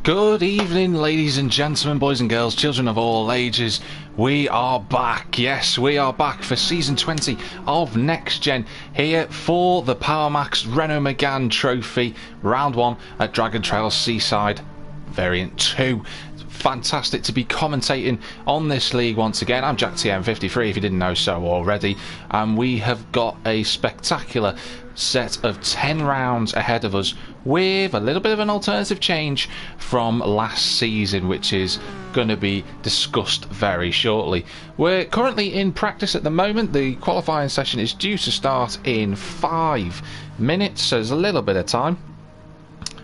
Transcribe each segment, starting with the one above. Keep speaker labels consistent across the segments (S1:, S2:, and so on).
S1: Good evening, ladies and gentlemen, boys and girls, children of all ages. We are back. Yes, we are back for Season 20 of NXTGEN here for the Power Max Renault Mégane Trophy, Round 1 at Dragon Trail Seaside, Variant 2. Fantastic to be commentating on this league once again. I'm Jack TM53 if you didn't know so already, and we have got a spectacular set of 10 rounds ahead of us with a little bit of an alternative change from last season, which is going to be discussed very shortly. We're currently in practice at the moment. The qualifying session is due to start in 5 minutes, so there's a little bit of time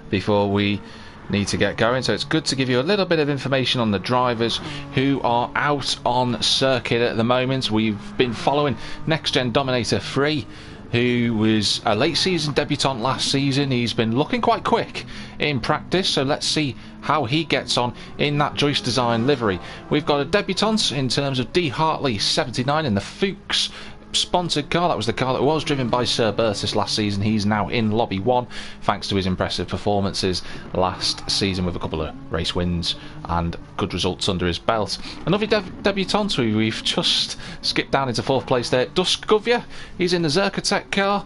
S1: before we need to get going, so it's good to give you a little bit of information on the drivers who are out on circuit at the moment. We've been following NXTGEN Dominator 3, who was a late season debutant last season. He's been looking quite quick in practice, so let's see how he gets on in that Joyce Design livery. We've got a debutant in terms of D. Hartley 79 in the Fuchs sponsored car. That was the car that was driven by Sir Bertus last season. He's now in Lobby 1 thanks to his impressive performances last season with a couple of race wins and good results under his belt. Another debutant we've just skipped down into 4th place there, Dusk Govia. He's in the Zerkotech car.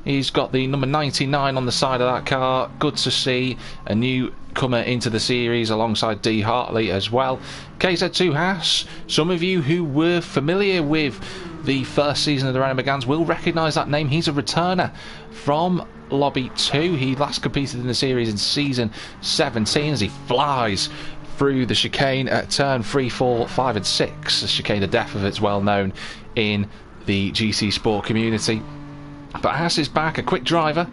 S1: He's got the number 99 on the side of that car. Good to see a newcomer into the series alongside D. Hartley as well. KZ2 Haas, some of you who were familiar with the first season of the Renault Méganes will recognise that name. He's a returner from Lobby 2. He last competed in the series in season 17 as he flies through the chicane at turn 3, 4, 5 and 6. The chicane of death, of it's well known in the GC Sport community. But Haas is back, a quick driver.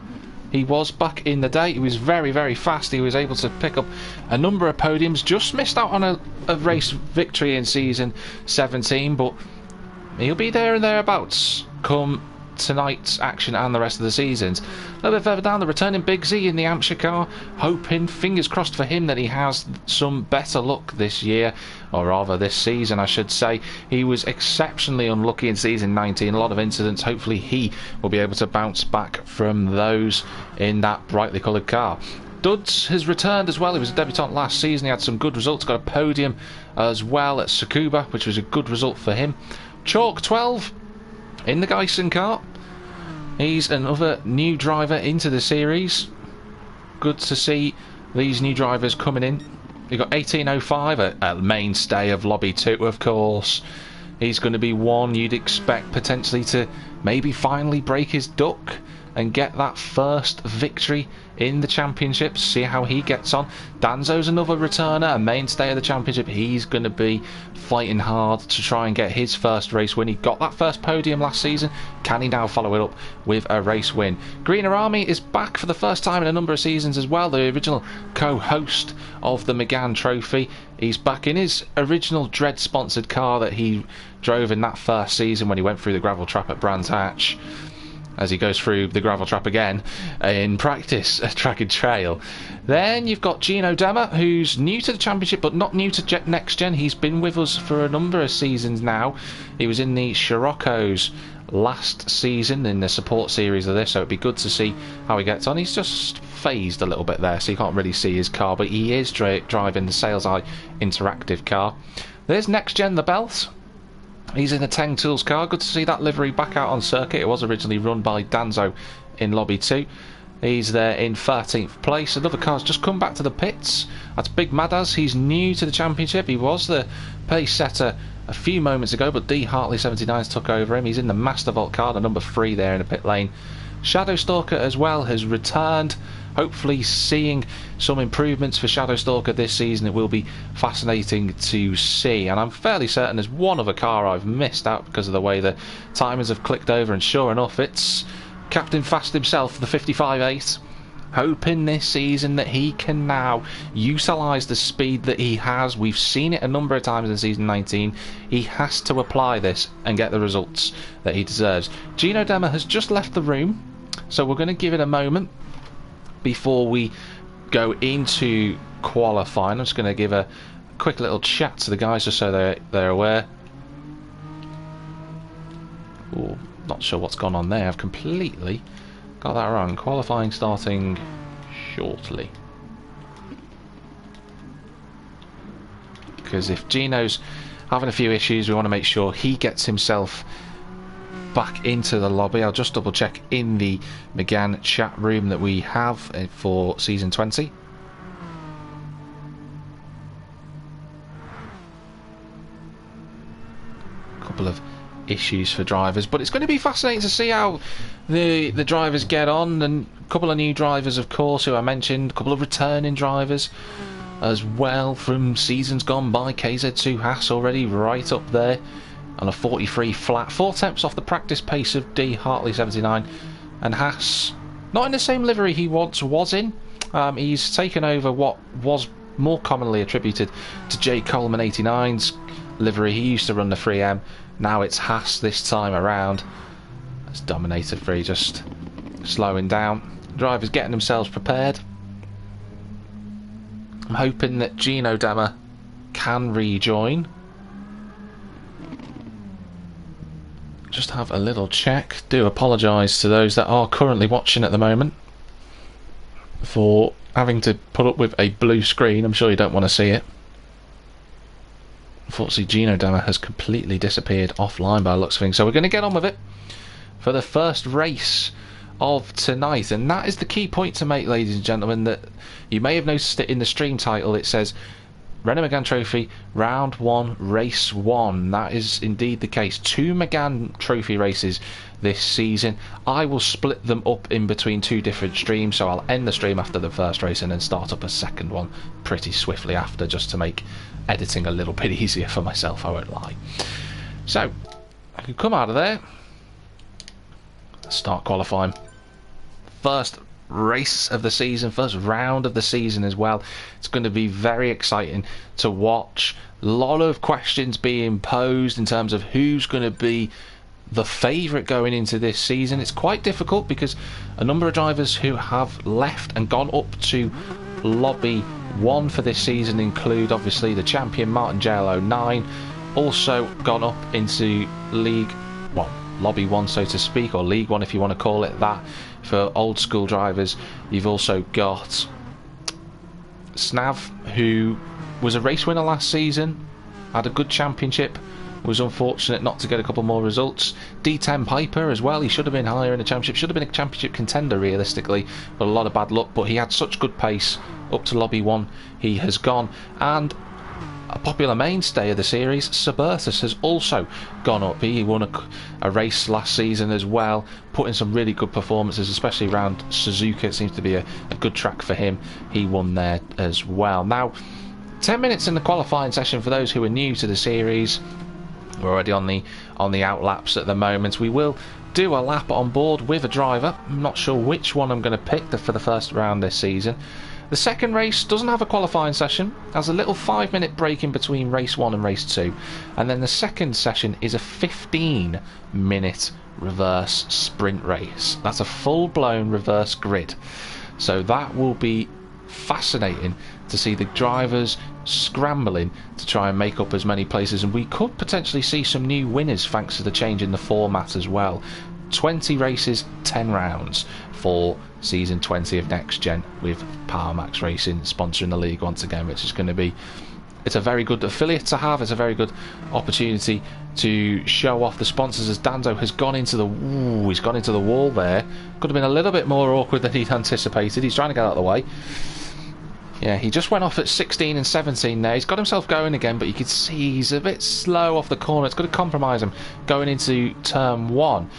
S1: He was back in the day. He was very, very fast. He was able to pick up a number of podiums. Just missed out on a race victory in season 17, but he'll be there and thereabouts come tonight's action and the rest of the seasons. A little bit further down, the returning Big Z in the Hampshire car, hoping, fingers crossed for him, that he has some better luck this year, or rather this season I should say. He was exceptionally unlucky in season 19, a lot of incidents. Hopefully he will be able to bounce back from those in that brightly coloured car. Duds has returned as well. He was a debutant last season. He had some good results, got a podium as well at Tsukuba, which was a good result for him. Chalk 12 in the Geisen car. He's another new driver into the series. Good to see these new drivers coming in. You've got 1805, a mainstay of Lobby 2, of course. He's going to be one you'd expect potentially to maybe finally break his duck and get that first victory in the championship. See how he gets on. Danzo's another returner, a mainstay of the championship. He's going to be fighting hard to try and get his first race win. He got that first podium last season. Can he now follow it up with a race win? Greener Army is back for the first time in a number of seasons as well. The original co-host of the Mégane Trophy. He's back in his original Dread sponsored car that he drove in that first season when he went through the gravel trap at Brands Hatch, as he goes through the gravel trap again in practice at Dragon Trail. Then you've got Gino Demmer, who's new to the championship but not new to NXTGEN. He's been with us for a number of seasons now. He was in the Scirocco's last season in the support series of this, so it'd be good to see how he gets on. He's just phased a little bit there, so you can't really see his car, but he is driving the Sales Eye interactive car. There's NXTGEN the Belt. He's in the Teng Tools car. Good to see that livery back out on circuit. It was originally run by Danzo in Lobby 2. He's there in 13th place. Another car's just come back to the pits. That's Big Madaz. He's new to the championship. He was the pace setter a few moments ago, but D. Hartley 79's took over him. He's in the Master Vault car, the number 3 there in the pit lane. Shadow Stalker as well has returned. Hopefully seeing some improvements for Shadow Stalker this season. It will be fascinating to see, and I'm fairly certain there's one other car I've missed out because of the way the timers have clicked over, and sure enough it's Captain Fast himself, the 55-8, hoping this season that he can now utilise the speed that he has. We've seen it a number of times in season 19. He has to apply this and get the results that he deserves. Gino Demmer has just left the room, so we're going to give it a moment before we go into qualifying. I'm just going to give a quick little chat to the guys just so they're aware. Ooh, not sure what's gone on there. I've completely got that wrong. Qualifying starting shortly. because if Gino's having a few issues, we want to make sure he gets himself back into the lobby. I'll just double check in the Mégane chat room that we have for Season 20. Couple of issues for drivers, but it's going to be fascinating to see how the drivers get on, and a couple of new drivers, of course, who I mentioned, a couple of returning drivers as well from seasons gone by. KZ2 Haas already right up there on a 43 flat, 4 tenths off the practice pace of D Hartley 79, and Haas not in the same livery he once was in. He's taken over what was more commonly attributed to J Coleman 89's livery. He used to run the 3M. Now it's Haas this time around. That's Dominator 3 just slowing down. Drivers getting themselves prepared. I'm hoping that Gino Demmer can rejoin. Just have a little check. Do apologise to those that are currently watching at the moment for having to put up with a blue screen. I'm sure you don't want to see it. Unfortunately, Gino Demmer has completely disappeared offline by the looks of things. So we're going to get on with it for the first race of tonight. And that is the key point to make, ladies and gentlemen, that you may have noticed it in the stream title. It says Renault Mégane Trophy Round 1 Race 1. That is indeed the case. 2 Mégane Trophy races this season. I will split them up in between 2 different streams, so I'll end the stream after the first race and then start up a second one pretty swiftly after, just to make editing a little bit easier for myself, I won't lie. So I can come out of there, start qualifying. First race of the season, first round of the season as well. It's going to be very exciting to watch. A lot of questions being posed in terms of who's going to be the favourite going into this season. It's quite difficult because a number of drivers who have left and gone up to Lobby 1 for this season include obviously the champion Martin JL09, also gone up into League, well, Lobby 1 so to speak, or League 1 if you want to call it that, for old school drivers. You've also got Snav, who was a race winner last season, had a good championship, was unfortunate not to get a couple more results. D10 Piper as well, he should have been higher in the championship, should have been a championship contender realistically, but a lot of bad luck. But he had such good pace up to Lobby 1, he has gone. And a popular mainstay of the series, Suburtus, has also gone up. He won a race last season as well, put in some really good performances, especially around Suzuka. It seems to be a good track for him. He won there as well. Now, 10 minutes in the qualifying session for those who are new to the series. We're already on the out laps at the moment. We will do a lap on board with a driver. I'm not sure which one I'm going to pick for the first round this season. The second race doesn't have a qualifying session, has a little 5-minute break in between race 1 and race 2, and then the second session is a 15-minute reverse sprint race. That's a full-blown reverse grid, so that will be fascinating to see the drivers scrambling to try and make up as many places, and we could potentially see some new winners thanks to the change in the format as well. 20 races, 10 rounds for season 20 of Next Gen, with Power Max Racing sponsoring the league once again, which is going to be, it's a very good affiliate to have. It's a very good opportunity to show off the sponsors, as Danzo has gone into the he's gone into the wall there. Could have been a little bit more awkward than he'd anticipated. He's trying to get out of the way. Yeah, he just went off at 16 and 17 there. He's got himself going again, but you can see he's a bit slow off the corner. It's going to compromise him going into turn 1.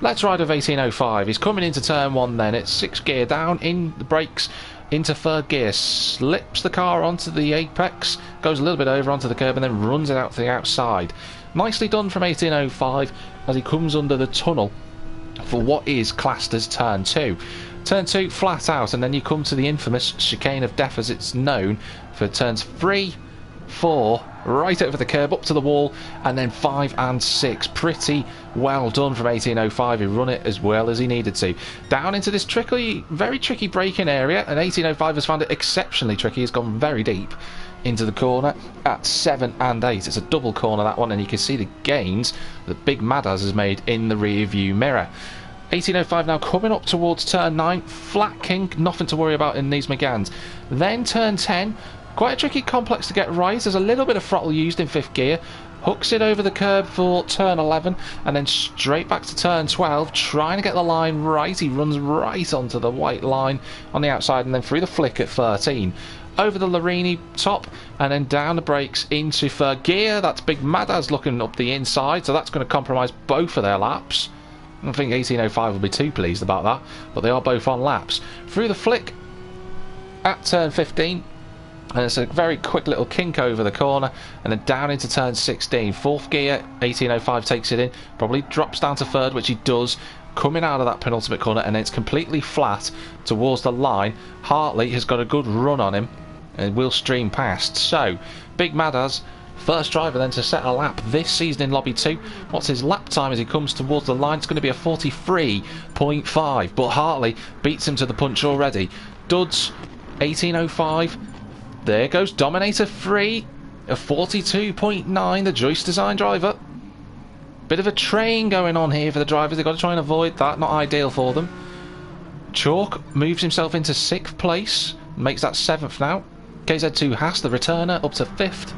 S1: Let's ride with 1805. He's coming into turn 1 then. It's 6th gear down, in the brakes, into 3rd gear. Slips the car onto the apex, goes a little bit over onto the curb and then runs it out to the outside. Nicely done from 1805 as he comes under the tunnel for what is classed as turn 2. Turn 2 flat out, and then you come to the infamous chicane of death as it's known for turns 3, 4, right over the curb, up to the wall, and then 5 and 6. Pretty well done from 1805. He run it as well as he needed to. Down into this very tricky braking area, and 1805 has found it exceptionally tricky. He's gone very deep into the corner at 7 and 8. It's a double corner, that one, and you can see the gains that Big Madaz has made in the rear view mirror. 1805 now coming up towards turn 9. Flat King, nothing to worry about in these Méganes. Then turn 10. Quite a tricky complex to get right. There's a little bit of throttle used in 5th gear. Hooks it over the curb for turn 11 and then straight back to turn 12, trying to get the line right. He runs right onto the white line on the outside and then through the flick at 13. Over the Larini top and then down the brakes into 3rd gear. That's Big Madaz looking up the inside, so that's going to compromise both of their laps. I think 1805 will be too pleased about that, but they are both on laps. Through the flick at turn 15. And it's a very quick little kink over the corner and then down into turn 16. 4th gear, 1805 takes it in, probably drops down to 3rd, which he does, coming out of that penultimate corner, and it's completely flat towards the line. Hartley has got a good run on him and will stream past. So, Big Madaz, first driver then to set a lap this season in Lobby 2. What's his lap time as he comes towards the line? It's going to be a 43.5, but Hartley beats him to the punch already. Duds, 1805. There goes Dominator 3, a 42.9, the Joyce Design driver. Bit of a train going on here for the drivers. They've got to try and avoid that, not ideal for them. Chalk moves himself into 6th place, makes that 7th now. KZ2 Haas, the returner, up to 5th.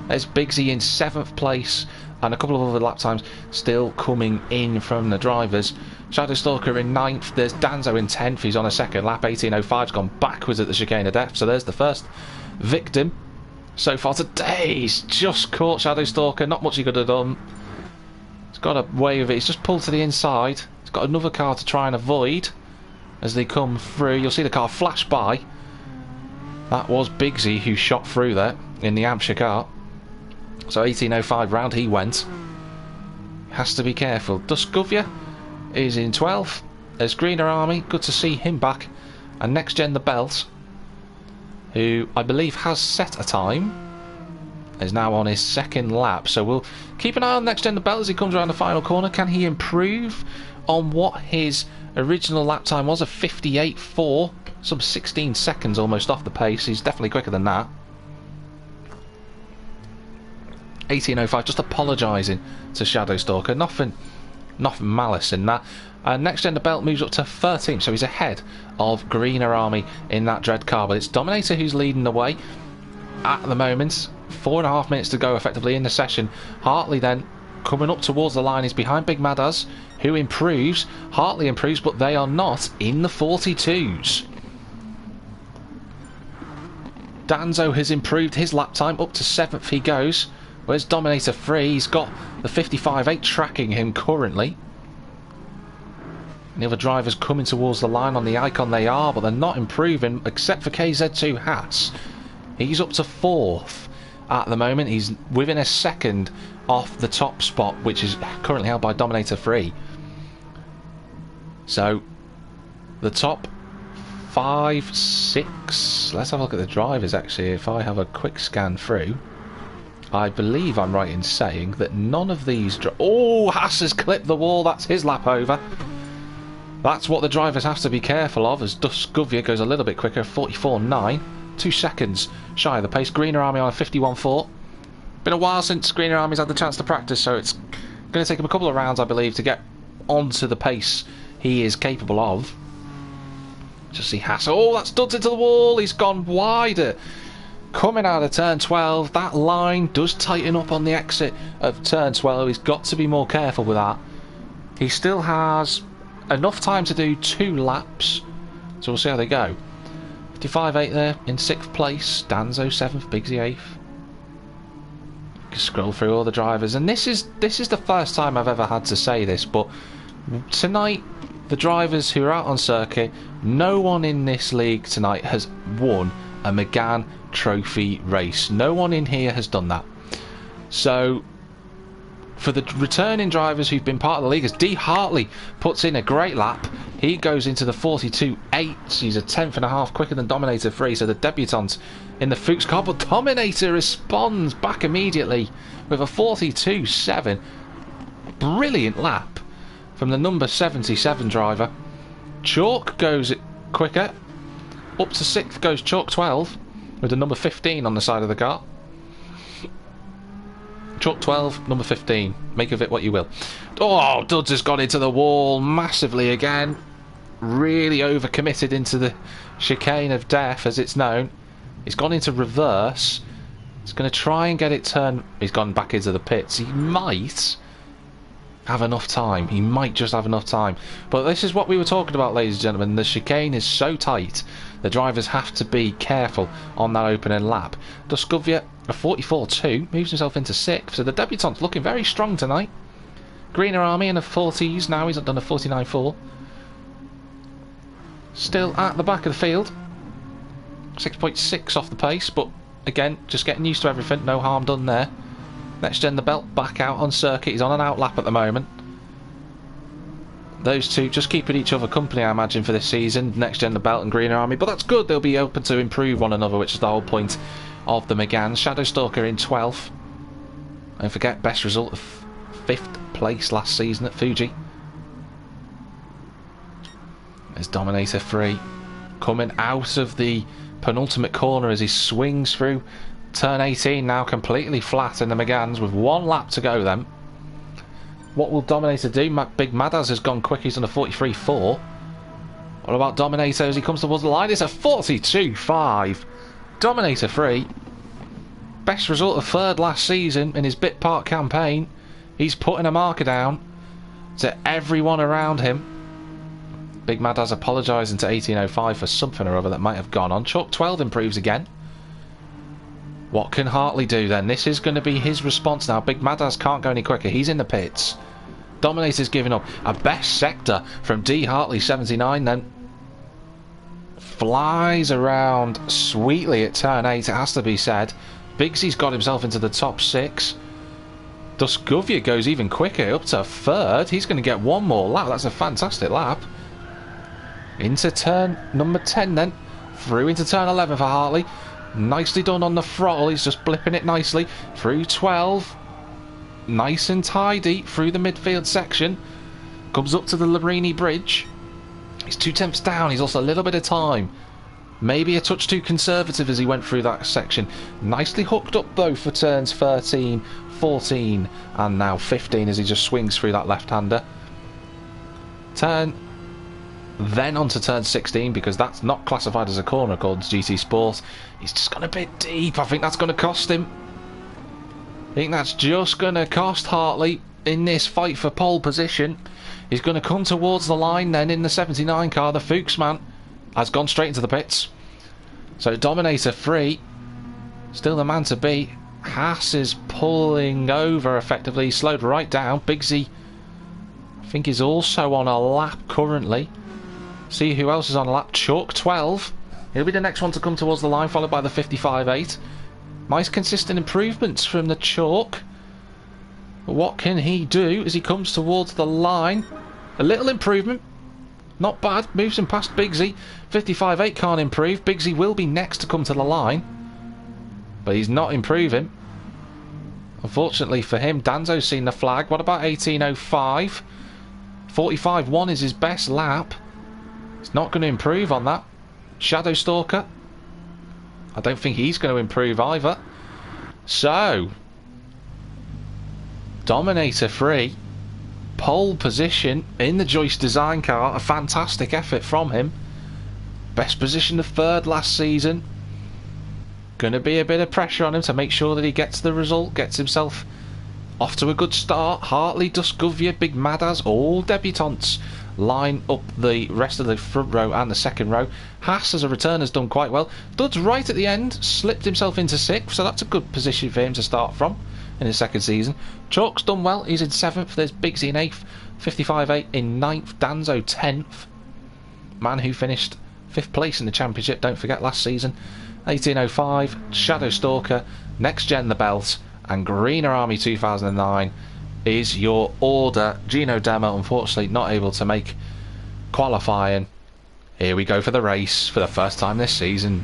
S1: There's Bigsy in 7th place, and a couple of other lap times still coming in from the drivers. Shadowstalker in 9th, there's Danzo in 10th, he's on a 2nd lap. 1805's gone backwards at the chicane of death, so there's the first victim so far today. He's just caught Shadowstalker, not much he could have done. He's got a way of it, he's just pulled to the inside. He's got another car to try and avoid as they come through. You'll see the car flash by. That was Bigsy who shot through there in the Hampshire car. So 1805 round he went. Has to be careful. Duskovia is in 12th. There's Greener Army, good to see him back. And NXTGEN the Belt, who I believe has set a time, is now on his 2nd lap. So we'll keep an eye on NXTGEN the Belt as he comes around the final corner. Can he improve on what his original lap time was of 58.4? Some 16 seconds almost off the pace. He's definitely quicker than that. 1805 just apologising to Shadowstalker. Nothing malice in that. NXTGEN the Belt moves up to 13th, so he's ahead of Greener Army in that Dread car. But it's Dominator who's leading the way at the moment. 4.5 minutes to go effectively in the session. Hartley then coming up towards the line is behind Big Madaz, who improves. Hartley improves, but they are not in the 42s. Danzo has improved his lap time, up to 7th he goes. Where's Dominator 3? He's got the 55.8 tracking him currently. The other drivers coming towards the line on the icon they are, but they're not improving except for KZ2 Haas. He's up to 4th at the moment. He's within a 2nd off the top spot, which is currently held by Dominator 3. So the top 5, 6. Let's have a look at the drivers actually. If I have a quick scan through, I believe I'm right in saying that none of these... Oh, Haas has clipped the wall. That's his lap over. That's what the drivers have to be careful of as Duskovia goes a little bit quicker, 44.9. 2 seconds shy of the pace. Greener Army on a 51.4. Been a while since Greener Army's had the chance to practice, so it's going to take him a couple of rounds, I believe, to get onto the pace he is capable of. Just see Haas. Oh, that's duds into the wall. He's gone wider. Coming out of turn 12, that line does tighten up on the exit of turn 12. He's got to be more careful with that. He still has enough time to do 2 laps, so we'll see how they go. 55.8 there in 6th place. Danzo 7th, Bigsy 8th. Scroll through all the drivers, and this is the first time I've ever had to say this, but tonight the drivers who are out on circuit, no one in this league tonight has won a Mégane trophy race. No one in here has done that. So for the returning drivers who've been part of the league, as D Hartley puts in a great lap, he goes into the 42.8. He's a 10.5 quicker than Dominator 3, so the debutant in the Fuchs car, but Dominator responds back immediately with a 42.7. Brilliant lap from the number 77 driver. Chalk goes quicker. Up to 6th goes Chalk 12 with the number 15 on the side of the car. Chalk 12, number 15. Make of it what you will. Oh, Duds has gone into the wall massively again. Really overcommitted into the chicane of death, as it's known. He's gone into reverse. He's going to try and get it turned. He's gone back into the pits. He might have enough time. He might just have enough time. But this is what we were talking about, ladies and gentlemen. The chicane is so tight. The drivers have to be careful on that opening lap. Dusgovia, a 44.2, moves himself into 6th. So the debutante's looking very strong tonight. Greener Army in the 40s now. He's done a 49.4. Still at the back of the field. 6.6 off the pace, but again, just getting used to everything. No harm done there. NXTGEN the belt back out on circuit. He's on an out lap at the moment. Those two just keeping each other company, I imagine, for this season. NXTGEN the belt and Greener Army, but that's good. They'll be open to improve one another, which is the whole point of the Mégane. Shadowstalker in 12th. Don't forget, best result of 5th place last season at Fuji. There's Dominator 3 coming out of the penultimate corner as he swings through turn 18, now completely flat in the Méganes with 1 lap to go then. What will Dominator do? Big Madaz has gone quick, he's on a 43.4. What about Dominator as he comes towards the line? It's a 42.5. Dominator 3. Best result of 3rd last season in his Bit Park campaign. He's putting a marker down to everyone around him. Big Madaz apologising to 1805 for something or other that might have gone on. Chalk 12 improves again. What can Hartley do then? This is going to be his response now. Big Madaz can't go any quicker. He's in the pits. Dominator's giving up. A best sector from D. Hartley 79 then. Flies around sweetly at turn 8, it has to be said. Bigsy's got himself into the top 6. Dusgovia goes even quicker, up to 3rd. He's going to get 1 more lap. That's a fantastic lap. Into turn number 10 then. Through into turn 11 for Hartley. Nicely done on the throttle. He's just blipping it nicely. Through 12. Nice and tidy through the midfield section. Comes up to the Larini Bridge. He's 2/10 down. He's also a little bit of time. Maybe a touch too conservative as he went through that section. Nicely hooked up though for turns 13, 14 and now 15 as he just swings through that left-hander. Then onto turn 16 because that's not classified as a corner according to GT Sport. He's just gone a bit deep. I think that's going to cost him. I think that's just going to cost Hartley in this fight for pole position. He's going to come towards the line then in the 79 car. The Fuchs man has gone straight into the pits. So Dominator 3, still the man to beat. Haas is pulling over effectively. Slowed right down. Bigsy, I think, is also on a lap currently. See who else is on a lap. Chalk 12. He'll be the next one to come towards the line, followed by the 55.8. Nice consistent improvements from the Chalk. But what can he do as he comes towards the line? A little improvement. Not bad. Moves him past Bigsy. 55.8 can't improve. Bigsy will be next to come to the line. But he's not improving. Unfortunately for him, Danzo's seen the flag. What about 18.05? 45.1 is his best lap. It's not going to improve on that. Shadowstalker, I don't think he's going to improve either. So, Dominator 3, pole position in the Joyce design car. A fantastic effort from him. Best position of 3rd last season. Going to be a bit of pressure on him to make sure that he gets the result, gets himself off to a good start. Hartley, Dusgovia, Big Madaz, all debutants line up the rest of the front row and the second row. Haas as a return has done quite well. Dud's right at the end, slipped himself into 6th, so that's a good position for him to start from in his second season. Chalk's done well, he's in 7th. There's Bigsy in 8th, 55.8 in 9th, Danzo 10th. Man who finished 5th place in the championship, don't forget, last season. 18.05, Shadowstalker, NXTGEN the belt, and Greener Army 2009 is your order. Gino Demo unfortunately not able to make qualifying. Here we go for the race for the first time this season.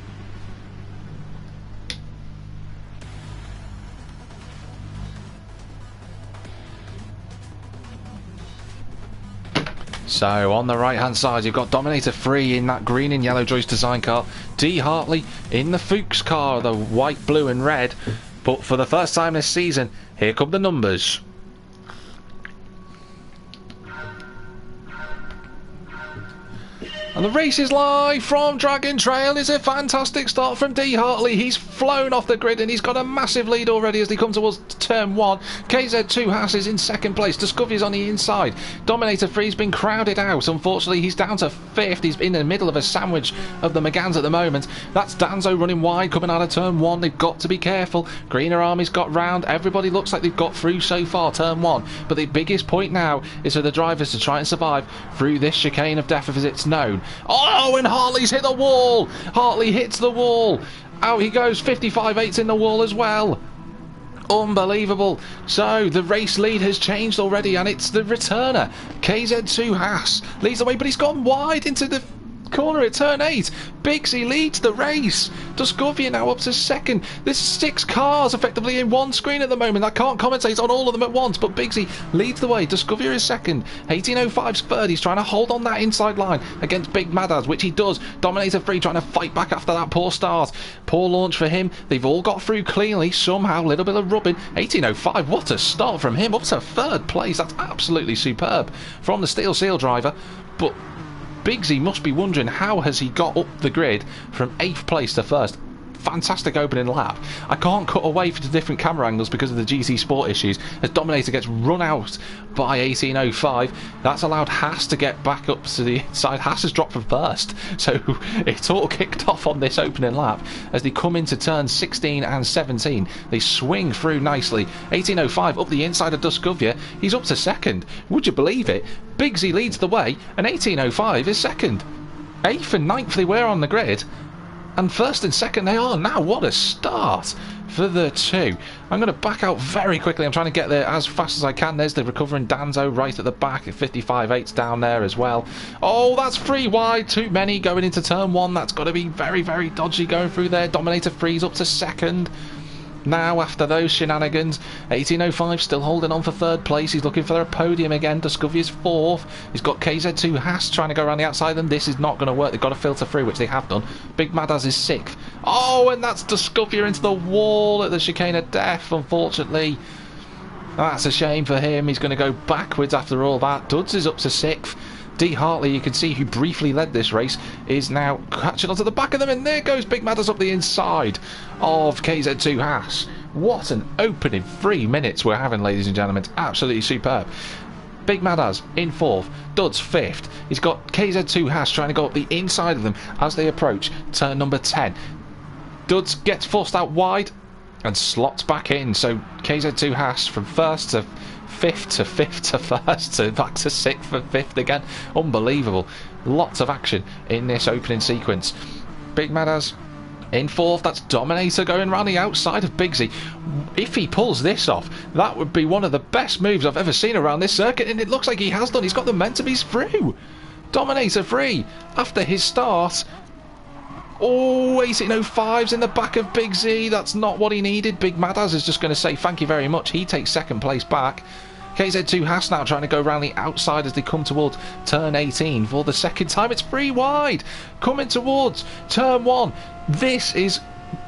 S1: So on the right hand side you've got Dominator 3 in that green and yellow Joyce design car. D. Hartley in the Fuchs car, the white, blue and red. But for the first time this season, here come the numbers. And And the race is live from Dragon Trail. It's a fantastic start from D. Hartley. He's flown off the grid and he's got a massive lead already as they come towards turn 1. KZ2 Haas is in second place. Discovery's on the inside. Dominator 3's been crowded out. Unfortunately, he's down to 5th. He's in the middle of a sandwich of the Méganes at the moment. That's Danzo running wide coming out of turn 1. They've got to be careful. Greener Army's got round. Everybody looks like they've got through so far, turn 1. But the biggest point now is for the drivers to try and survive through this chicane of death as it's known. Oh, and Hartley's hit the wall. Hartley hits the wall. Out he goes. 55.8's in the wall as well. Unbelievable. So the race lead has changed already, and it's the returner KZ2 Haas leads the way, but he's gone wide into the corner at turn 8. Bigsy leads the race. Dusgovia now up to 2nd. There's 6 cars effectively in one screen at the moment. I can't commentate on all of them at once, but Bigsy leads the way. Dusgovia is 2nd. 1805's 3rd. He's trying to hold on that inside line against Big Madaz, which he does. Dominator 3 trying to fight back after that poor start. Poor launch for him. They've all got through cleanly. Somehow, a little bit of rubbing. 1805, what a start from him. Up to 3rd place. That's absolutely superb from the Steel Seal driver. But Bigsy must be wondering how has he got up the grid from 8th place to 1st. Fantastic opening lap. I can't cut away for the different camera angles because of the GT Sport issues as Dominator gets run out by 1805. That's allowed Haas to get back up to the inside. Haas has dropped from 1st, so it's all kicked off on this opening lap as they come into turns 16 and 17. They swing through nicely. 1805 up the inside of Dusgovia. He's up to 2nd. Would you believe it? Bigsy leads the way and 1805 is 2nd. 8th and 9th they were on the grid, and 1st and 2nd they are now. What a start for the two. I'm going to back out very quickly. I'm trying to get there as fast as I can. There's the recovering Danzo right at the back at 55.8's down there as well. Oh, that's 3 wide. Too many going into turn 1. That's got to be very, very dodgy going through there. Dominator 3's up to 2nd. Now, after those shenanigans, 1805 still holding on for 3rd place. He's looking for a podium again. Duscovia's 4th. He's got KZ2 Haas trying to go around the outside of them. This is not going to work. They've got to filter through, which they have done. Big Madaz is 6th. Oh, and that's Duscovia into the wall at the chicane of death, unfortunately. That's a shame for him. He's going to go backwards after all that. Duds is up to 6th. D. Hartley, you can see, who briefly led this race, is now catching onto the back of them, and there goes Big Madaz up the inside of KZ2 Haas. What an opening 3 minutes we're having, ladies and gentlemen. It's absolutely superb. Big Madaz in 4th, Duds 5th. He's got KZ2 Haas trying to go up the inside of them as they approach turn number 10. Duds gets forced out wide and slots back in, so KZ2 Haas from 1st to 5th to 5th to 1st to back to 6th and 5th again. Unbelievable. Lots of action in this opening sequence. Big Madaz in 4th. That's Dominator going round the outside of Bigsy. If he pulls this off, that would be one of the best moves I've ever seen around this circuit, and it looks like he has done. He's got the momentum. He's through. Dominator free after his start. Oh, 1805's in the back of Big Z. That's not what he needed. Big Madaz is just going to say thank you very much. He takes 2nd place back. KZ2 Haas now trying to go around the outside as they come towards turn 18 for the 2nd time. It's 3 wide. Coming towards turn 1. This is...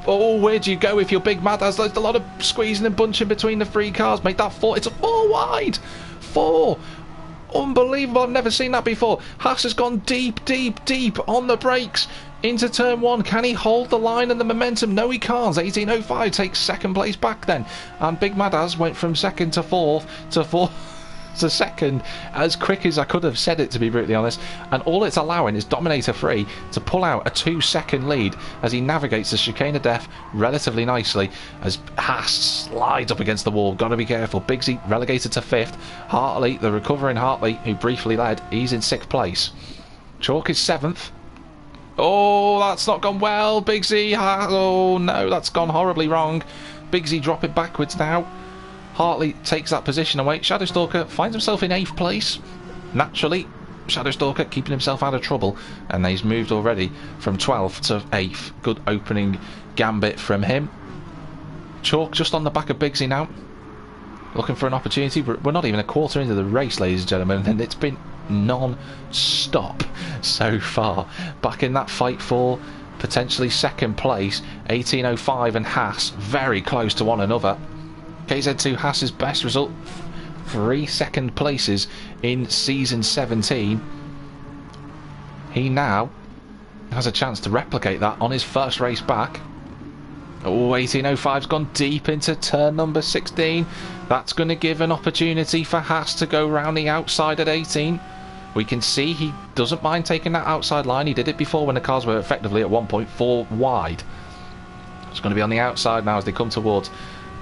S1: Oh, where do you go if you're Big Madaz? There's a lot of squeezing and bunching between the 3 cars. Make that 4. It's a 4 wide. 4. Unbelievable. I've never seen that before. Haas has gone deep, deep, deep on the brakes into turn 1. Can he hold the line and the momentum? No, he can't. 1805 takes 2nd place back then, and Big Madaz went from 2nd to 4th to 4th to 2nd as quick as I could have said it, to be brutally honest. And all it's allowing is Dominator 3 to pull out a 2-second lead as he navigates the chicane of death relatively nicely as Haas slides up against the wall. Got to be careful. Bigsy relegated to 5th. Hartley, the recovering Hartley, who briefly led, he's in 6th place. Chalk is 7th. Oh, that's not gone well. Bigsy, oh no, that's gone horribly wrong. Bigsy dropping backwards now. Hartley takes that position away. Shadowstalker finds himself in 8th place. Naturally, Shadowstalker keeping himself out of trouble, and he's moved already from 12th to 8th. Good opening gambit from him. Chalk just on the back of Bigsy now, looking for an opportunity. We're not even a quarter into the race, ladies and gentlemen, and it's been non-stop so far. Back in that fight for potentially 2nd place, 1805 and Haas very close to one another. KZ2 Haas's best result, 3 second places in season 17. he now has a chance to replicate that on his first race back. Oh, 1805's gone deep into turn number 16. That's going to give an opportunity for Haas to go round the outside at 18. We can see he doesn't mind taking that outside line. He did it before when the cars were effectively at 1.4 wide. It's going to be on the outside now as they come towards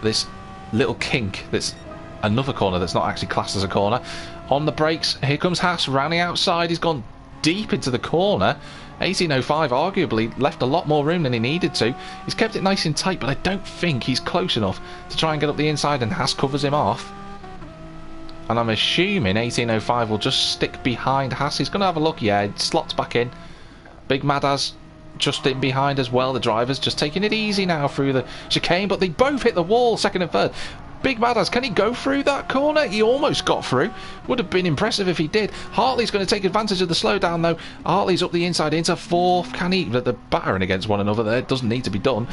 S1: this little kink. That's another corner that's not actually classed as a corner. On the brakes, here comes Haas round the outside. He's gone deep into the corner. 1805 arguably left a lot more room than he needed to. He's kept it nice and tight, but I don't think he's close enough to try and get up the inside, and Haas covers him off. And I'm assuming 1805 will just stick behind Haas. He's going to have a look. Yeah, it slots back in. Big Madaz just in behind as well. The drivers just taking it easy now through the chicane, but they both hit the wall, second and third. Big Madaz, can he go through that corner? He almost got through. Would have been impressive if he did. Hartley's going to take advantage of the slowdown though. Hartley's up the inside into fourth. Can he? They're battering against one another there. It doesn't need to be done.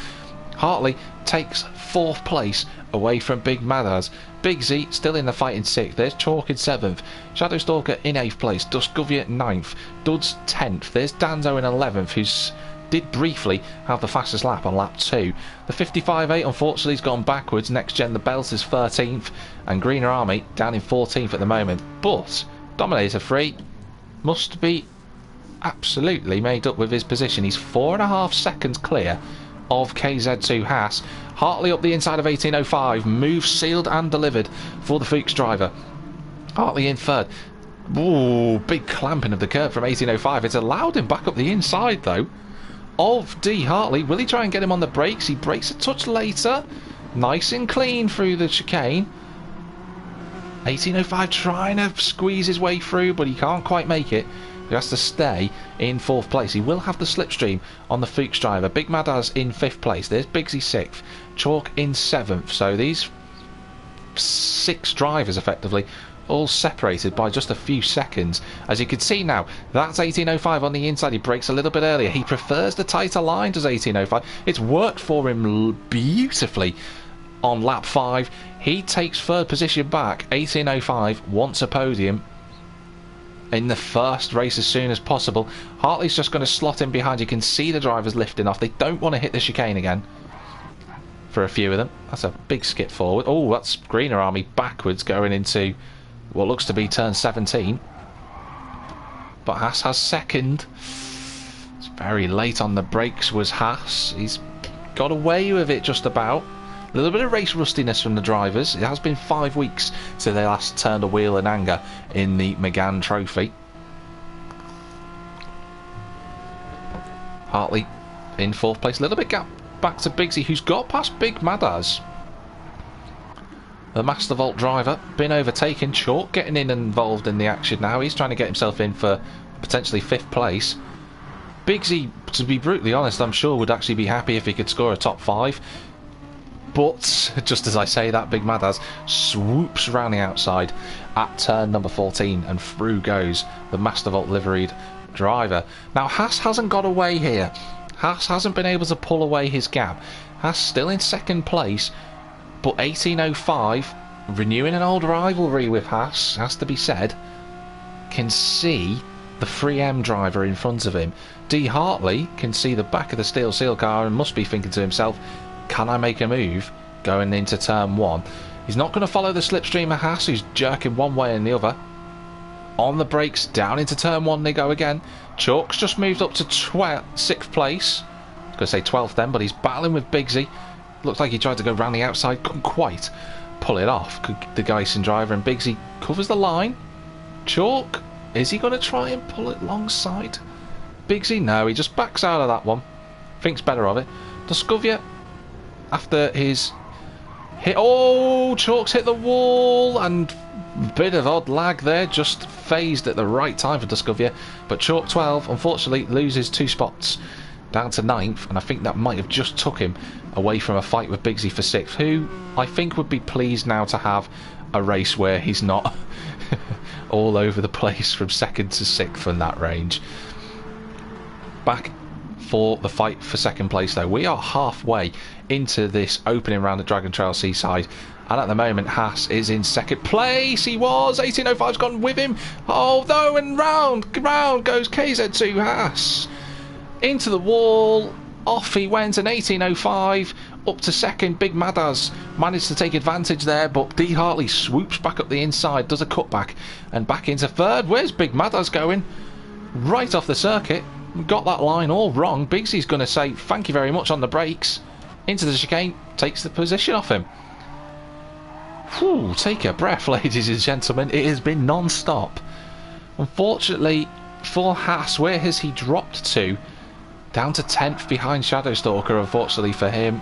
S1: Hartley takes fourth place away from Big Madaz. Big Z still in the fight in sixth. There's Chalk in seventh. Shadowstalker in eighth place. Duskovia ninth. Duds 10th. There's Danzo in 11th, who's did briefly have the fastest lap on lap 2. The 55.8 unfortunately has gone backwards. Next Gen the Belt is 13th, and Greener Army down in 14th at the moment. But Dominator 3 must be absolutely made up with his position. He's 4.5 seconds clear of KZ2 Haas. Hartley up the inside of 1805. Move sealed and delivered for the Fuchs driver. Hartley in third. Ooh, big clamping of the curb from 1805. It's allowed him back up the inside though of D. Hartley. Will he try and get him on the brakes? He brakes a touch later. Nice and clean through the chicane. 1805 trying to squeeze his way through, but he can't quite make it. He has to stay in fourth place. He will have the slipstream on the Fuchs driver. Big Madaz in fifth place. There's Bigsy 6th. Chalk in 7th. So these 6 drivers effectively all separated by just a few seconds. As you can see now, that's 1805 on the inside. He brakes a little bit earlier. He prefers the tighter line, does 1805. It's worked for him beautifully on lap 5. He takes third position back. 1805 wants a podium in the first race as soon as possible. Hartley's just going to slot in behind. You can see the drivers lifting off. They don't want to hit the chicane again for a few of them. That's a big skip forward. Oh, that's Greener Army backwards going into what looks to be turn 17. But Haas has second. It's very late on the brakes was Haas. He's got away with it just about. A little bit of race rustiness from the drivers. It has been 5 weeks since they last turned a wheel in anger in the Mégane trophy. Hartley in fourth place. A little bit gap back to Bigsy, who's got past Big Madaz. The Master Vault driver been overtaken. Chalk getting involved in the action now. He's trying to get himself in for potentially 5th place. Bigsy, to be brutally honest, I'm sure would actually be happy if he could score a top 5. But just as I say that, Big Madaz swoops round the outside at turn number 14, and through goes the Master Vault liveried driver. Now Haas hasn't got away here. Haas hasn't been able to pull away his gap. Haas still in second place, but 1805, renewing an old rivalry with Haas, has to be said, can see the 3M driver in front of him. D. Hartley can see the back of the Steel Seal car and must be thinking to himself, can I make a move going into turn 1? He's not going to follow the slipstream of Haas, who's jerking one way and the other. On the brakes, down into turn 1 they go again. Chalk's just moved up to 6th place. I was going to say 12th then, but he's battling with Bigsy. Looks like he tried to go round the outside, couldn't quite pull it off. The Geisen driver, and Bigsy covers the line. Chalk, is he going to try and pull it alongside Bigsy? No, he just backs out of that one. Thinks better of it. Duskovia, after his hit, oh, Chalk's hit the wall, and bit of odd lag there, just phased at the right time for Duskovia. But Chalk 12 unfortunately loses 2 spots down to 9th, and I think that might have just took him away from a fight with Bigsy for 6th, who I think would be pleased now to have a race where he's not all over the place from 2nd to 6th in that range. Back for the fight for second place though. We are halfway into this opening round at Dragon Trail Seaside, and at the moment Haas is in second place. He was 1805's gone with him. Oh no, and round goes KZ2 Haas into the wall. Off he went, and 1805 up to second. Big Madas managed to take advantage there, but D Hartley swoops back up the inside, does a cutback, and back into third. Where's Big Madas going? Right off the circuit. Got that line all wrong. Bigsy's going to say thank you very much on the brakes. Into the chicane, takes the position off him. Whew, take a breath, ladies and gentlemen. It has been non-stop. Unfortunately for Haas, where has he dropped to? Down to 10th behind Shadowstalker, unfortunately for him.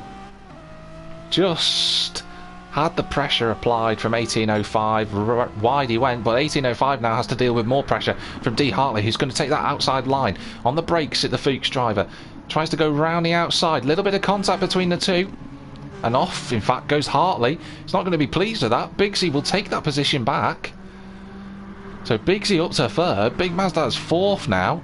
S1: Just had the pressure applied from 1805. Wide he went, but 1805 now has to deal with more pressure from D Hartley, who's going to take that outside line. On the brakes at the Fuchs driver. Tries to go round the outside. Little bit of contact between the two. And off, in fact, goes Hartley. He's not going to be pleased with that. Bigsy will take that position back. So Bigsy up to third. Big Mazda's fourth now.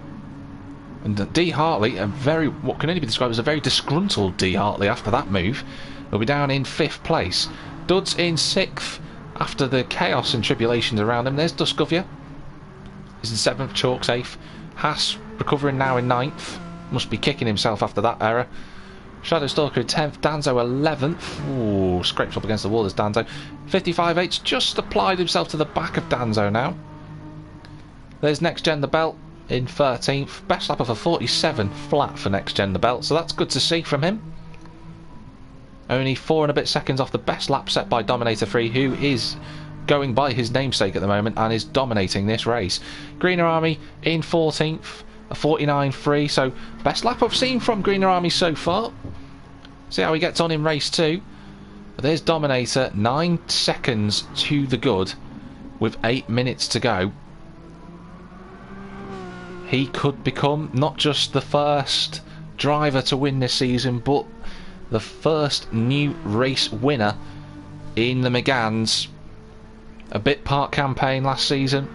S1: And D Hartley, what can only be described as a very disgruntled D Hartley after that move, will be down in 5th place. Duds in 6th after the chaos and tribulations around him. There's Duskovia. He's in 7th, Chalk's 8th. Haas recovering now in 9th. Must be kicking himself after that error. Shadowstalker in 10th, Danzo 11th. Ooh, scrapes up against the wall as Danzo. 55-8's just applied himself to the back of Danzo now. There's NXTGEN the belt in 13th. Best lap of a 47 flat for NXTGEN the belt, so that's good to see from him. Only 4 and a bit seconds off the best lap set by Dominator 3, who is going by his namesake at the moment and is dominating this race. Greener Army in 14th, a 49.3, so best lap I've seen from Greener Army so far. See how he gets on in race 2. But there's Dominator, 9 seconds to the good with 8 minutes to go. He could become not just the first driver to win this season, but the first new race winner in the Méganes. A bit part campaign last season.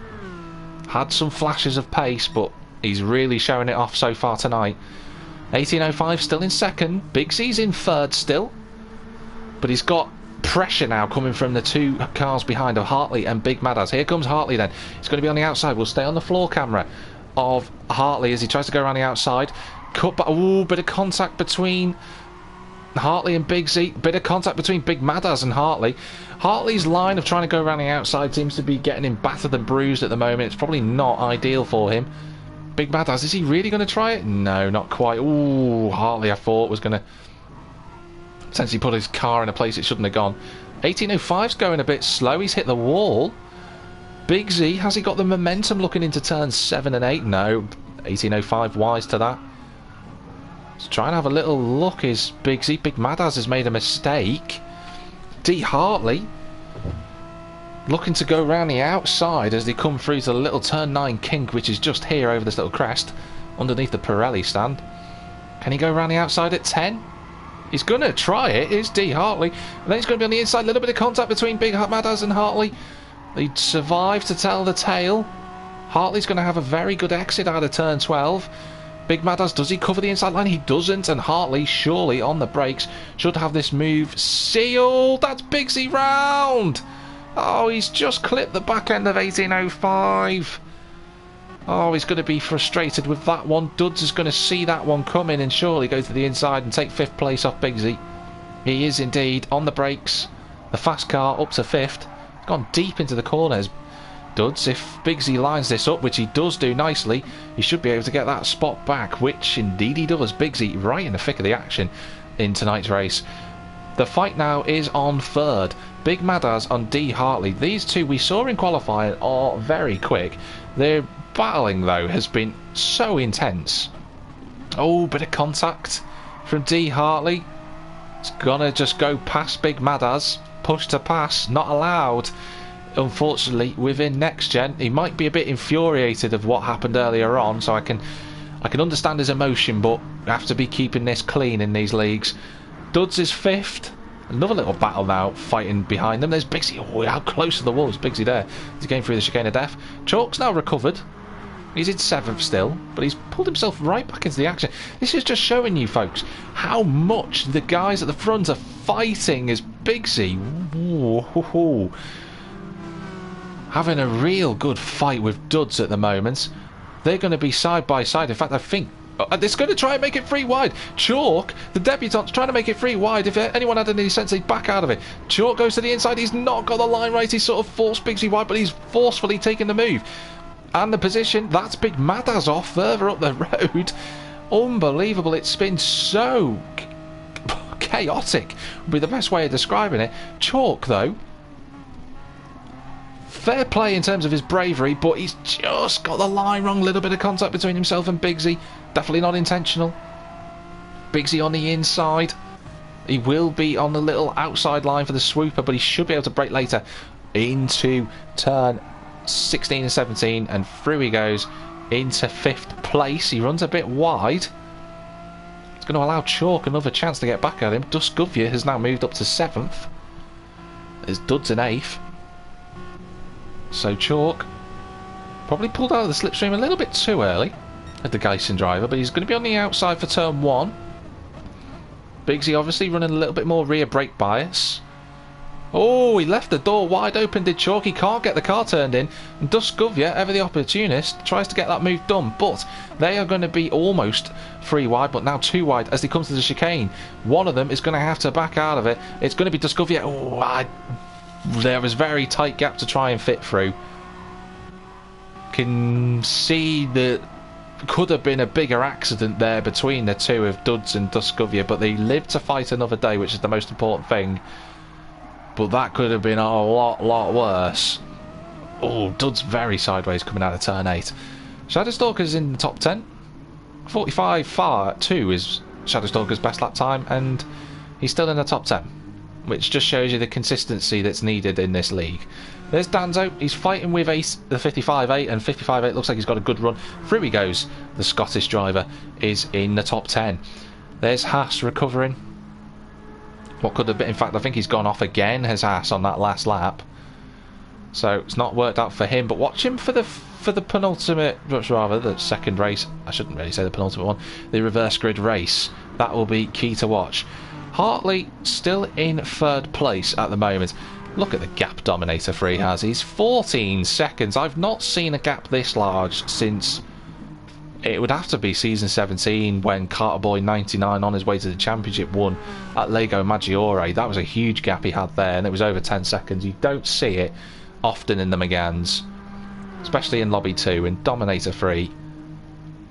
S1: Had some flashes of pace, but he's really showing it off so far tonight. 1805 still in second. Bigsy's in third still. But he's got pressure now coming from the 2 cars behind of Hartley and Big Madas. Here comes Hartley then. He's going to be on the outside. We'll stay on the floor camera of Hartley as he tries to go around the outside. Cut back. Ooh, bit of contact between Hartley and Bigsy. Bit of contact between Big Madas and Hartley. Hartley's line of trying to go around the outside seems to be getting him battered and bruised at the moment. It's probably not ideal for him. Big Madas, is he really going to try it? No, not quite. Ooh, Hartley I thought was going to essentially put his car in a place it shouldn't have gone. 1805's going a bit slow. He's hit the wall. Bigsy, has he got the momentum looking into turns 7 and 8? No. 1805 wise to that. Let's try and have a little look. Is Bigsy? Big Madas has made a mistake. D Hartley looking to go around the outside as they come through to the little turn 9 kink, which is just here over this little crest underneath the Pirelli stand. Can he go around the outside at 10? He's going to try it. It's D Hartley. And then he's going to be on the inside. A little bit of contact between Big Madas and Hartley. He'd survive to tell the tale. Hartley's going to have a very good exit out of turn 12. Big Madas, does he cover the inside line? He doesn't, and Hartley, surely on the brakes, should have this move sealed. That's Bigsy round. Oh, he's just clipped the back end of 1805. Oh, he's going to be frustrated with that one. Duds is going to see that one coming and surely go to the inside and take 5th place off Bigsy. He is indeed on the brakes. The fast car up to 5th. Gone deep into the corners. Duds, if Bigsy lines this up, which he does do nicely, he should be able to get that spot back, which indeed he does. Bigsy right in the thick of the action in tonight's race. The fight now is on third. Big Madas on D Hartley. These two we saw in qualifying are very quick. Their battling though has been so intense. Oh, bit of contact from D Hartley. It's gonna just go past Big Madas. Push to pass, not allowed. Unfortunately, within NXTGEN, he might be a bit infuriated of what happened earlier on, so I can understand his emotion, but I have to be keeping this clean in these leagues. Duds is 5th. Another little battle now, fighting behind them. There's Bigsy. Oh, how close to the wall is Bigsy there? He's going through the chicane of death. Chalk's now recovered. He's in 7th still, but he's pulled himself right back into the action. This is just showing you, folks, how much the guys at the front are fighting as Bigsy. Whoa. Having a real good fight with Duds at the moment. They're going to be side by side. In fact, I think it's going to try and make it 3 wide. Chalk, the debutant's trying to make it 3 wide. If anyone had any sense, they'd back out of it. Chalk goes to the inside. He's not got the line right. He's sort of forced Bigsy wide, but he's forcefully taken the move. And the position, that's Big Madaz off further up the road. Unbelievable. It's been so chaotic, would be the best way of describing it. Chalk, though, fair play in terms of his bravery, but he's just got the line wrong. A little bit of contact between himself and Bigsy. Definitely not intentional. Bigsy on the inside. He will be on the little outside line for the swooper, but he should be able to brake later into turn 16 and 17, and through he goes into 5th place. He runs a bit wide. It's going to allow Chalk another chance to get back at him. Dusgovia has now moved up to 7th. There's Duds in 8th. So Chalk probably pulled out of the slipstream a little bit too early at the Geisen driver, but he's going to be on the outside for turn 1. Bigsy obviously running a little bit more rear brake bias. Oh, he left the door wide open, did Chalk. He can't get the car turned in. And Dusgovia, ever the opportunist, tries to get that move done. But they are going to be almost 3 wide, but now 2 wide as they come to the chicane. One of them is going to have to back out of it. It's going to be Dusgovia. Oh, there was a very tight gap to try and fit through. Can see that could have been a bigger accident there between the two of Duds and Dusgovia, but they lived to fight another day, which is the most important thing. But that could have been a lot worse. Oh, Duds very sideways coming out of turn 8. Shadowstalker's in the top 10. 45.2 is Shadowstalker's best lap time, and he's still in the top 10, which just shows you the consistency that's needed in this league. There's Danzo. He's fighting with Ace, the 55.8, and 55.8 looks like he's got a good run. Through he goes. The Scottish driver is in the top 10. There's Haas recovering. What could have been, in fact, I think he's gone off again, has Haas, on that last lap. So it's not worked out for him. But watch him for the penultimate, rather the second race. I shouldn't really say the penultimate one. The reverse grid race. That will be key to watch. Hartley still in 3rd place at the moment. Look at the gap Dominator 3 has. He's 14 seconds. I've not seen a gap this large since... It would have to be season 17 when Carterboy 99 on his way to the championship won at Lego Maggiore. That was a huge gap he had there, and it was over 10 seconds. You don't see it often in the Méganes, especially in Lobby 2. And Dominator 3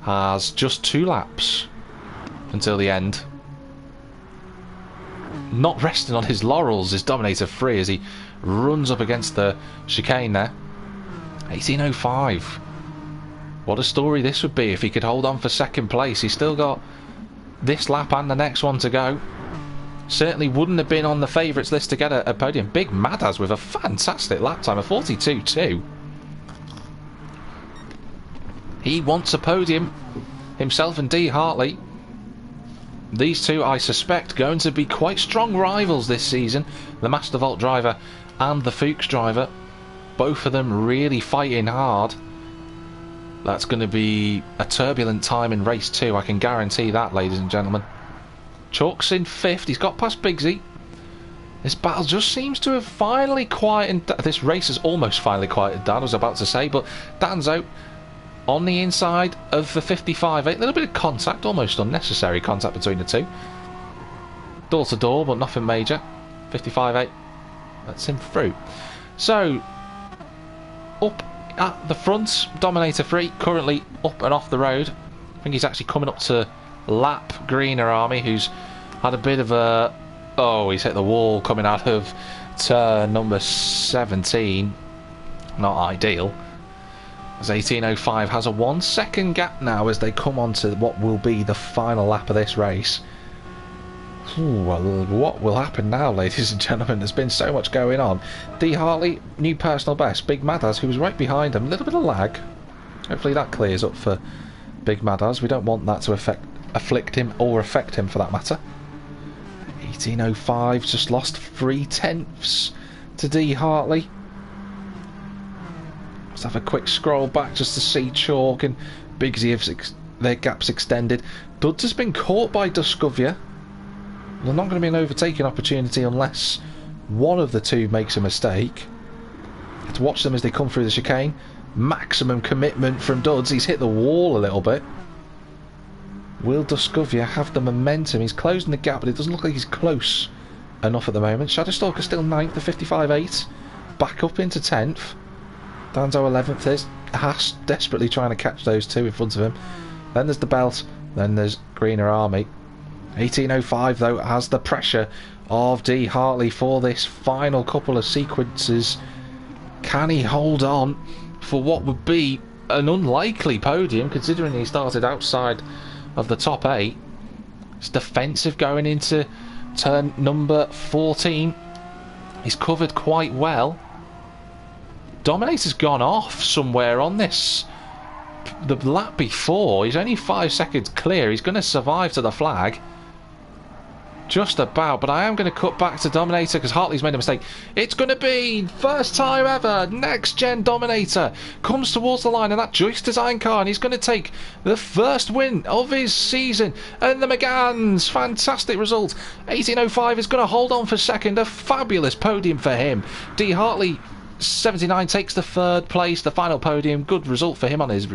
S1: has just 2 laps until the end. Not resting on his laurels is Dominator 3 as he runs up against the chicane there. 18.05. What a story this would be if he could hold on for 2nd place. He's still got this lap and the next one to go. Certainly wouldn't have been on the favourites list to get a podium. Big Madaz with a fantastic lap time of 42.2. He wants a podium. Himself and D. Hartley. These two, I suspect, going to be quite strong rivals this season. The Master Vault driver and the Fuchs driver. Both of them really fighting hard. That's going to be a turbulent time in race 2, I can guarantee that, ladies and gentlemen. Chalk's in 5th, he's got past Bigsy. This battle just seems to have finally quietened. This race has almost finally quieted down, I was about to say, but Danzo on the inside of the 55.8. A little bit of contact, almost unnecessary contact between the two. Door to door, but nothing major. 55.8, that's him through. So, up at the front, Dominator 3 currently up and off the road. I think he's actually coming up to lap Greener Army, who's had a bit of a... Oh, he's hit the wall coming out of turn number 17. Not ideal. As 18.05 has a 1 second gap now as they come on to what will be the final lap of this race. Ooh, well, what will happen now, ladies and gentlemen? There's been so much going on. D. Hartley, new personal best. Big Madaz, who was right behind him. A little bit of lag. Hopefully that clears up for Big Madaz. We don't want that to afflict him or affect him for that matter. 18.05, just lost 3/10 to D. Hartley. Let's have a quick scroll back just to see Chalk and Bigsy have their gaps extended. Duds has been caught by Duscovia. There's not going to be an overtaking opportunity unless one of the two makes a mistake. Let's watch them as they come through the chicane. Maximum commitment from Duds. He's hit the wall a little bit. Will Duscovia have the momentum? He's closing the gap, but it doesn't look like he's close enough at the moment. Shadowstalker still 9th, the 55.8. Back up into 10th. Danzo 11th is. Haas desperately trying to catch those two in front of him. Then there's the Belt. Then there's Greener Army. 18.05 though has the pressure of D Hartley for this final couple of sequences. Can he hold on for what would be an unlikely podium, considering he started outside of the top 8? It's defensive going into turn number 14. He's covered quite well. Dominator's gone off somewhere on this. The lap before, he's only 5 seconds clear. He's going to survive to the flag. Just about, but I am going to cut back to Dominator because Hartley's made a mistake. It's going to be first time ever. Next Gen Dominator comes towards the line, and that Joyce Design car, and he's going to take the first win of his season. And the Méganes, fantastic result. 18.05 is going to hold on for second. A fabulous podium for him. D Hartley 79 takes the 3rd place, the final podium. Good result for him on his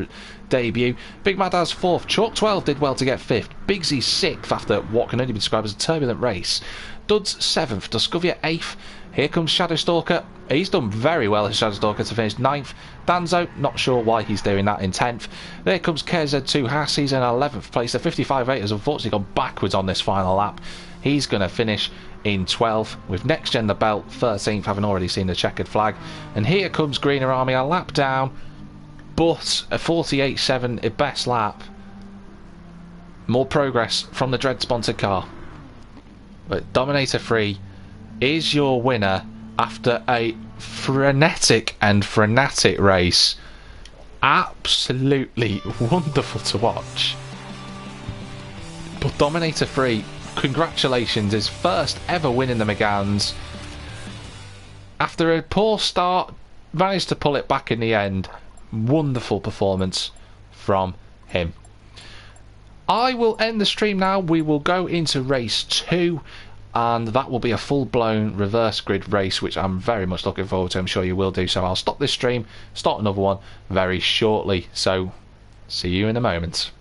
S1: debut. Big Mad has 4th. Chalk 12 did well to get 5th. Bigsy 6th after what can only be described as a turbulent race. Duds 7th. Duscovia 8th. Here comes Shadowstalker. He's done very well as Shadowstalker to finish 9th. Danzo, not sure why he's doing that, in 10th. There comes KZ2 Haas. He's in 11th place. The 55.8 has unfortunately gone backwards on this final lap. He's going to finish in 12th, with Next Gen the Belt 13th, having already seen the checkered flag. And here comes Greener Army, a lap down, but a 48.7 a best lap. More progress from the Dread sponsored car. But Dominator 3 is your winner after a frenetic and frenetic race. Absolutely wonderful to watch. But Dominator 3, congratulations, his first ever win in the Méganes. After a poor start, managed to pull it back in the end. Wonderful performance from him. I will end the stream now. We will go into race 2, and that will be a full-blown reverse grid race, which I'm very much looking forward to. I'm sure you will do. So I'll stop this stream, start another one very shortly. So see you in a moment.